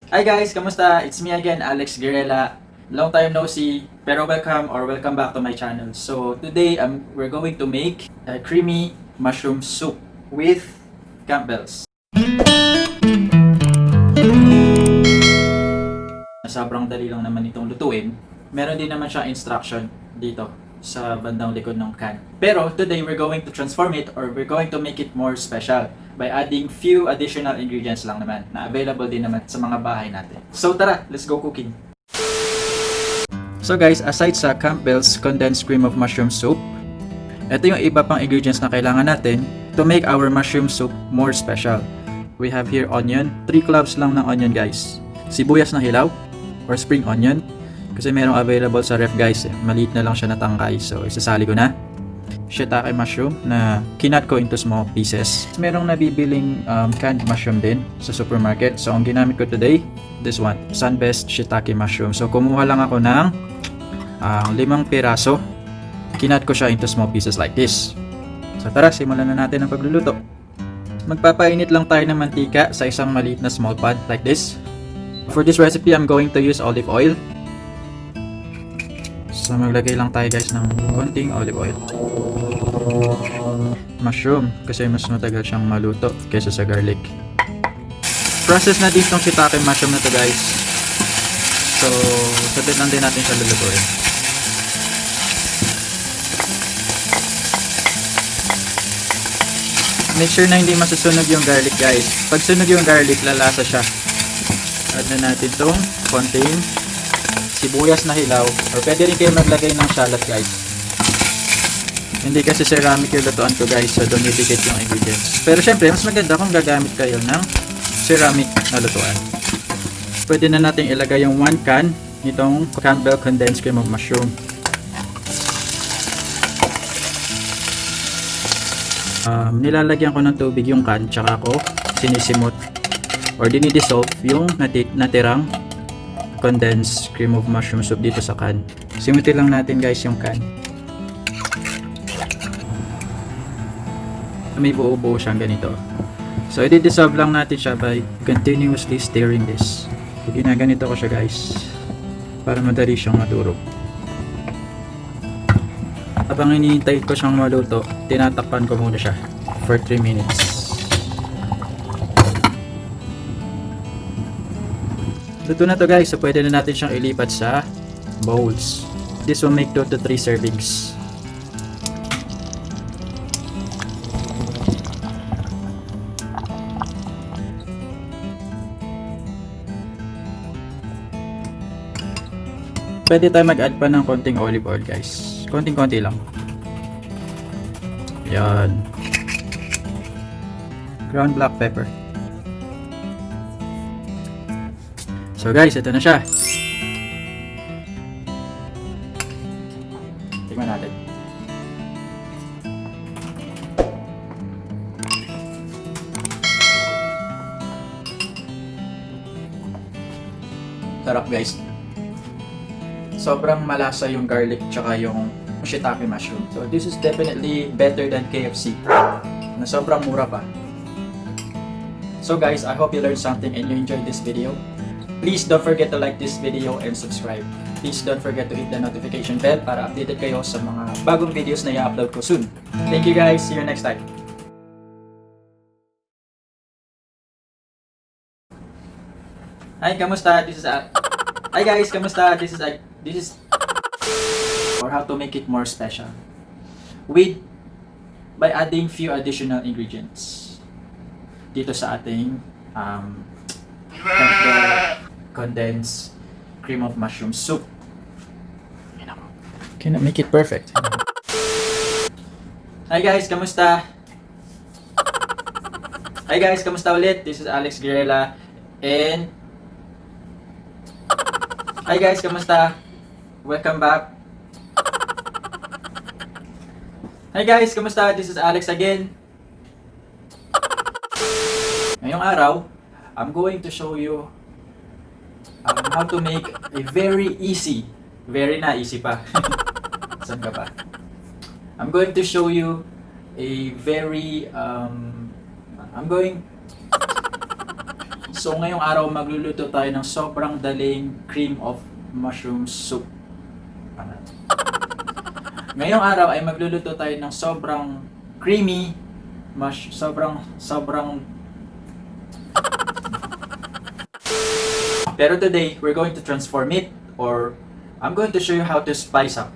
Hi guys, kamusta? It's me again, Alex Girella. Long time no see, pero welcome back to my channel. So today we're going to make a creamy mushroom soup with Campbells. Sobrang dali lang naman itong lutuin. Meron din naman siyang instruction dito sa bandang likod ng can. Pero today we're going to transform it or we're going to make it more special by adding few additional ingredients lang naman na available din naman sa mga bahay natin. So tara, let's go cooking! So guys, aside sa Campbell's condensed cream of mushroom soup, ito yung iba pang ingredients na kailangan natin to make our mushroom soup more special. We have here onion, 3 cloves lang ng onion guys. Sibuyas na hilaw or spring onion, kasi merong available sa ref guys eh. Maliit na lang siya na tangkay, so isasali ko na. Shiitake mushroom na kinat ko into small pieces. Merong nabibiling canned mushroom din sa supermarket. So ang ginamit ko today, this one, Sunbest Shiitake mushroom. So kumuha lang ako ng 5 piraso. Kinat ko siya into small pieces like this. So tara, simulan na natin ang pagluluto. Magpapainit lang tayo ng mantika sa isang maliit na small pan like this. For this recipe, I'm going to use olive oil. So maglagay lang tayo guys ng konting olive oil. Mushroom, kasi mas matagal siyang maluto kaysa sa garlic. Process na din itong shiitake mushroom na to guys. So sabit lang din natin siya lulutuin. Make sure na hindi masusunog yung garlic guys. Pag sunog yung garlic, lalasa siya. Add na natin itong konting sibuyas na hilaw, or pwede rin kayo maglagay ng shallot guys. Hindi kasi ceramic yung lutuan ko guys, so dumidikit yung ingredients. Pero syempre, mas maganda kung gagamit kayo ng ceramic na lutuan. Pwede na natin ilagay yung 1 can nitong Campbell condensed cream of mushroom. Nilalagyan ko ng tubig yung can, tsaka ko sinisimot or dinidissolve yung natirang condensed cream of mushroom soup dito sa can. Simutin lang natin guys yung can. May buo-buo siyang ganito. So i-dissolve lang natin siya by continuously stirring this. So, ginaganito ko siya guys para madali siyang madurog. Habang hinihintay ko siyang maluto, tinatakpan ko muna siya for 3 minutes. Luto na to guys, so pwede na natin siyang ilipat sa bowls. This will make 2 to 3 servings. Pwede tayo mag-add pa ng konting olive oil guys. Konting-konti lang. Yan. Ground black pepper. So guys, ito na siya. Tingnan natin. Sarap guys. Sobrang malasa yung garlic tsaka yung shiitake mushroom. So this is definitely better than KFC. Na sobrang mura pa. So guys, I hope you learned something and you enjoyed this video. Please don't forget to like this video and subscribe. Please don't forget to hit the notification bell para updated kayo sa mga bagong videos na i-upload ko soon. Thank you guys. See you next time. Hi, kamusta? Hi guys, kamusta? This is or how to make it more special by adding few additional ingredients dito sa ating condensed cream of mushroom soup. Cannot make it perfect. Hi guys, kamusta? Hi guys, kamusta ulit? This is Alex Girella and hi guys, kamusta? Welcome back. Hi guys, kamusta? This is Alex again. Ngayong araw, I'm going to show you how to make a very easy, very na easy pa. Saan ka pa? I'm going to show you a very So ngayong araw magluluto tayo ng sobrang daling cream of mushroom soup. Ngayong araw ay magluluto tayo ng sobrang creamy, sobrang pero today we're going to transform it, or I'm going to show you how to spice up